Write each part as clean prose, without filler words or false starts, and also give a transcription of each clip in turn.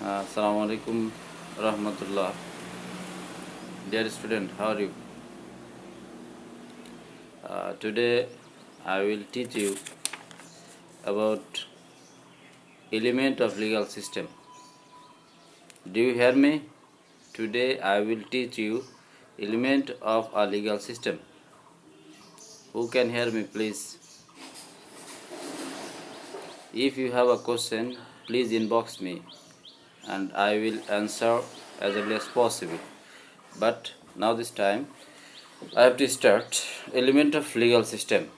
Assalamu alaikum rahmatullah. Dear student, how are you? Today I will teach you about element of legal system. Do you hear me? Today I will teach you element of a legal system. Who can hear me, please? If you have a question, please inbox me and I will answer as early as possible. But now this time I have to start element of legal system.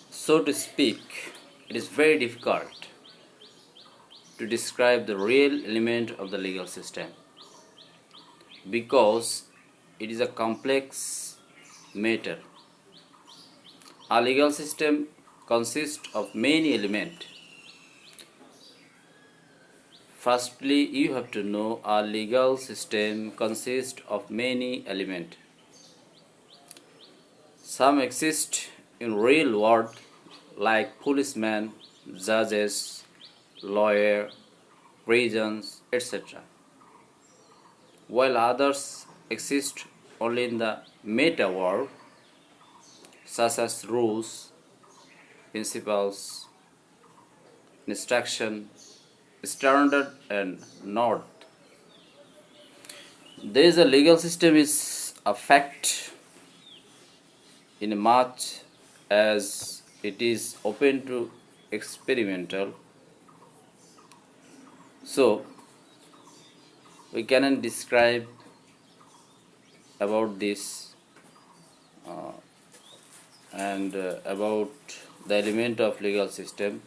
So to speak, it is very difficult to describe the real element of the legal system because it is a complex matter. Our legal system consists of many elements. Firstly, you have to know our legal system consists of many elements. Some exist in real world like policemen, judges, lawyer, prisons, etc. While others exist only in the meta world, such as rules, principles, instruction, standard, and norm. There is a legal system is a fact in much as it is open to experimental. So we cannot describe about this and about the element of legal system.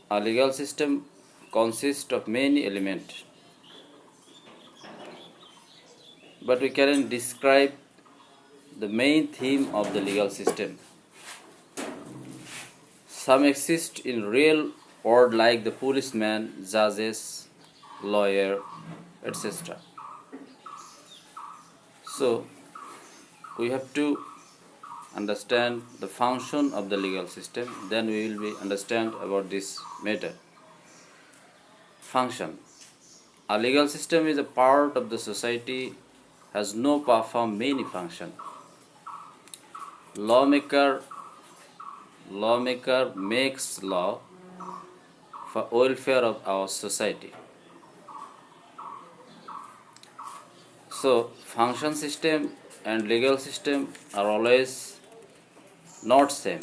A legal system consists of many elements, but we cannot describe the main theme of the legal system. Some exist in real world like the policeman, judges, lawyer, etc. So we have to understand the function of the legal system, then we will be understand about this matter. Function. A legal system is a part of the society, has no perform many function. Lawmaker makes law for welfare of our society. So function system and legal system are always not same.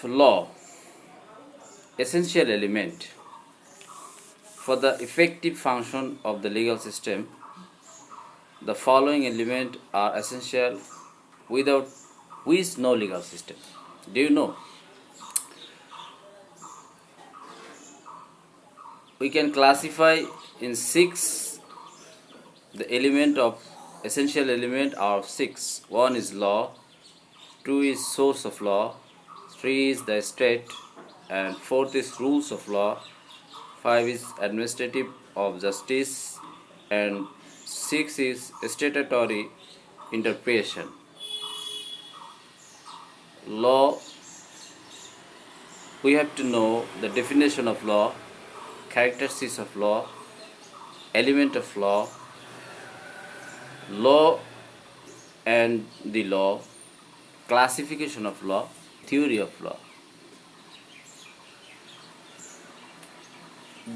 Law, essential element. For the effective function of the legal system, the following elements are essential, without which no legal system. Do you know? We can classify in 6 the element of essential element are 6. 1 is law, 2 is source of law, 3 is the state, and 4th is rules of law, 5 is administrative of justice, and 6 is statutory interpretation. Law, we have to know the definition of law, characteristics of law, element of law, law and the law, classification of law, theory of law.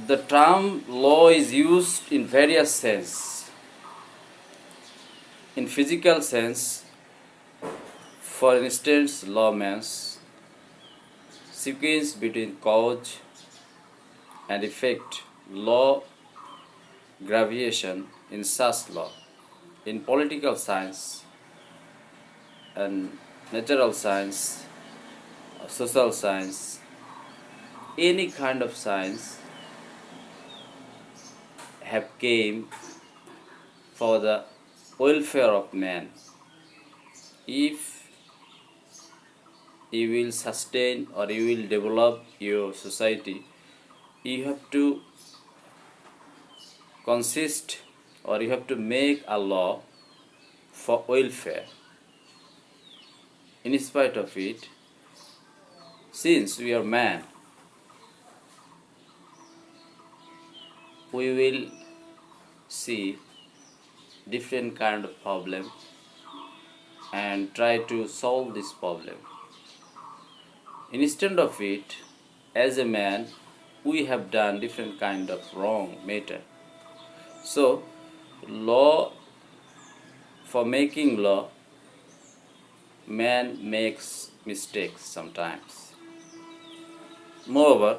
The term law is used in various sense. In physical sense, for instance, law means sequence between cause and effect, law, gravitation in such law. In political science and natural science, social science, any kind of science have came for the welfare of man. If you will sustain or you will develop your society, you have to consist or you have to make a law for welfare. In spite of it, since we are man, we will see different kind of problem and try to solve this problem. Instead of it, as a man, we have done different kind of wrong matter. So, law, for making law, man makes mistakes sometimes. Moreover,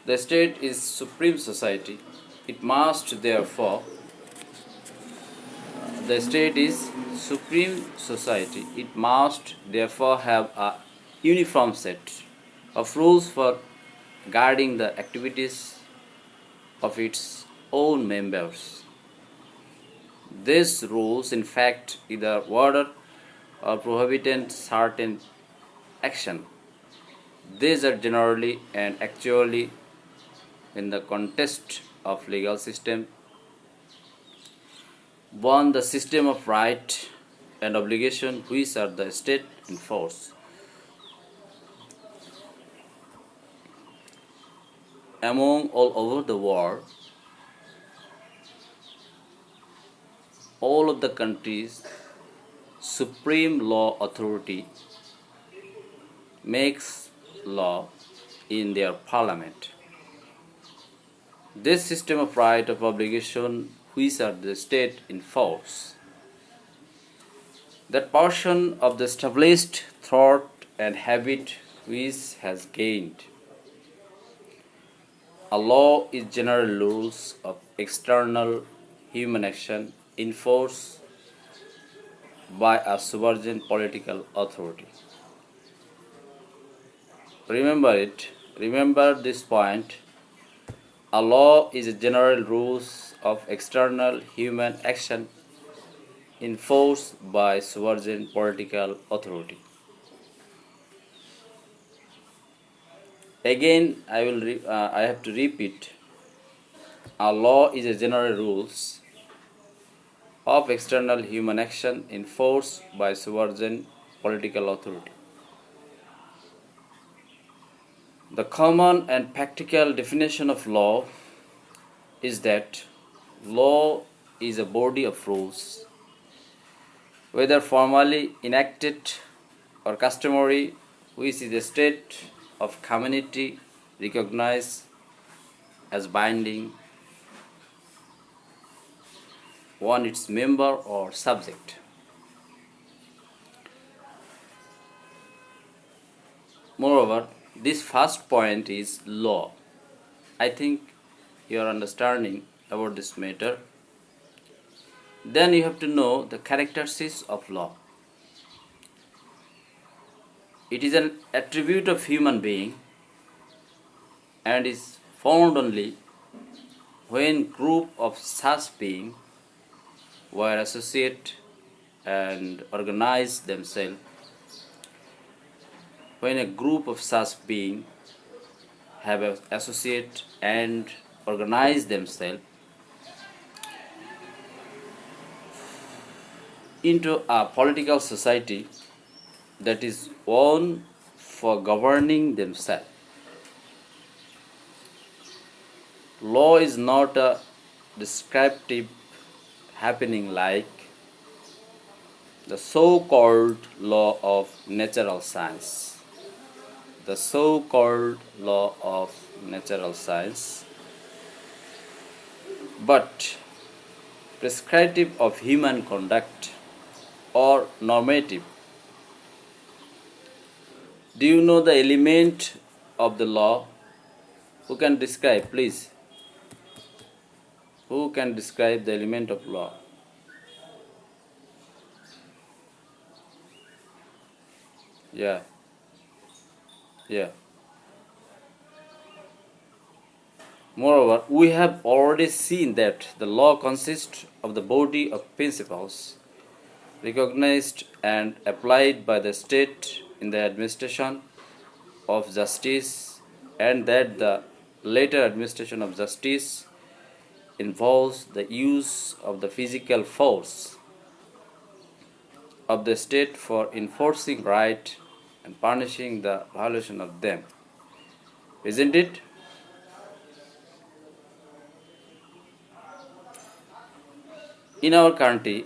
the state is supreme society. It must therefore, the state is supreme society. It must therefore have a uniform set of rules for guarding the activities of its own members. These rules, in fact, either order or prohibit certain action. These are generally and actually in the context of legal system. One, the system of right and obligation which are the state enforce. Among all over the world, all of the countries, supreme law authority makes law in their parliament. This system of right of obligation which are the state enforce, that portion of the established thought and habit which has gained. A law is general rules of external human action enforced by a sovereign political authority. Remember it. Remember this point. A law is a general rules of external human action enforced by sovereign political authority. Again, I have to repeat. A law is a general rules of external human action enforced by sovereign political authority. The common and practical definition of law is that law is a body of rules, whether formally enacted or customary, which is a state of community recognized as binding on its member or subject. Moreover, this first point is law. I think you are understanding about this matter. Then you have to know the characteristics of law. It is an attribute of human being and is found only when group of such beings were associate and organize themselves. When a group of such beings have associate and organize themselves into a political society that is one for governing themselves. Law is not a descriptive happening like the so-called law of natural science. The so-called law of natural science, but prescriptive of human conduct or normative. Do you know the element of the law? Who can describe, please? Who can describe the element of law? Yeah. Moreover, we have already seen that the law consists of the body of principles recognized and applied by the state in the administration of justice, and that the later administration of justice involves the use of the physical force of the state for enforcing right and punishing the violation of them. Isn't it? In our country,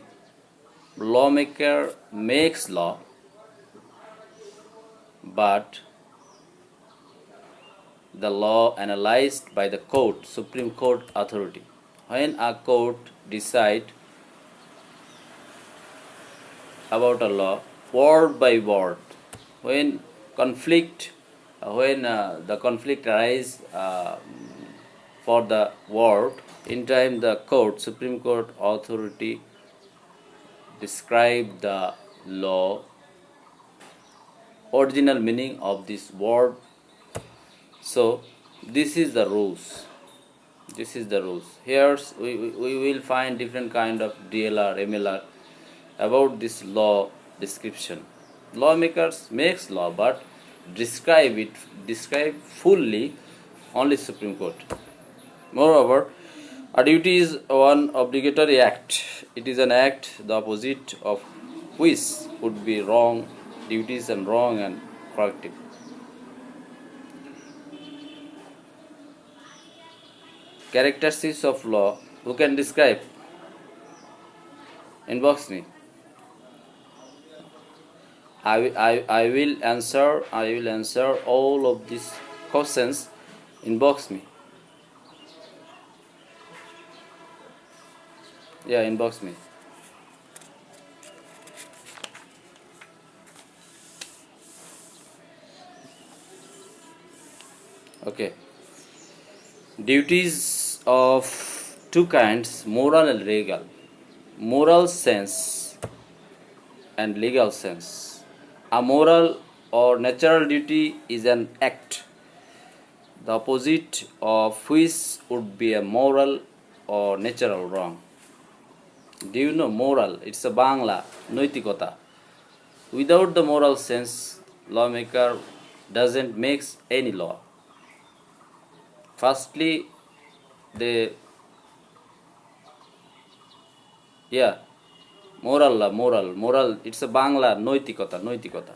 lawmaker makes law, but the law analyzed by the court, Supreme Court authority. When a court decide about a law word by word, when conflict, the conflict arise for the word, in time the court, Supreme Court authority describe the law original meaning of this word. So this is the rules. This is the rules. Here we will find different kind of DLR, MLR about this law description. Lawmakers makes law, but describe fully only Supreme Court. Moreover, a duty is one obligatory act. It is an act the opposite of which would be wrong, duties and wrong and corrective. Characteristics of law. Who can describe? Inbox me. I will answer all of these questions. Inbox me. Yeah, inbox me. Okay. Duties of two kinds, moral and legal. Moral sense and legal sense. A moral or natural duty is an act, the opposite of which would be a moral or natural wrong. Do you know moral? It's a Bangla, noitikota. Without the moral sense, lawmaker doesn't make any law. Firstly, they moral. It's a Bangla, noitikota.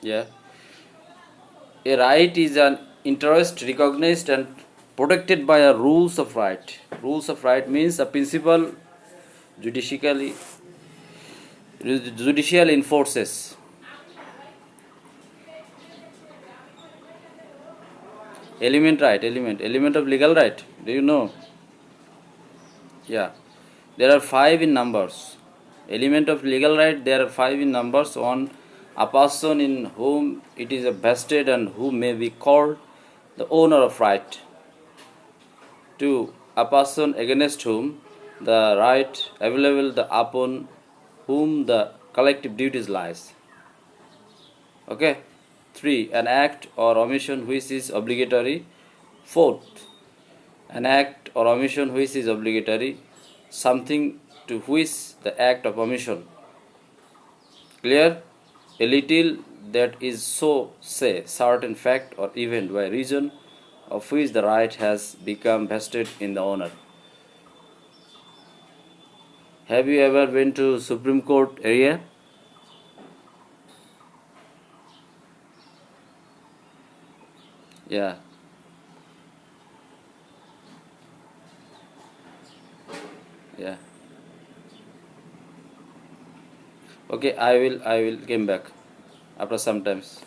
Yeah. A right is an interest recognized and protected by a rules of right. Rules of right means a principle judicial enforces. Element of legal right. Do you know? Yeah. There are 5 in numbers. Element of legal right, there are 5 in numbers. On a person in whom it is vested and who may be called the owner of right. 2. A person against whom the right available upon whom the collective duties lies. Okay. 3. An act or omission which is obligatory. 4th. An act or omission which is obligatory, something to which the act of omission. Clear? A little that is so, say, certain fact or event by reason of which the right has become vested in the owner. Have you ever been to Supreme Court area? Yeah. Yeah. Okay, I will came back after some times.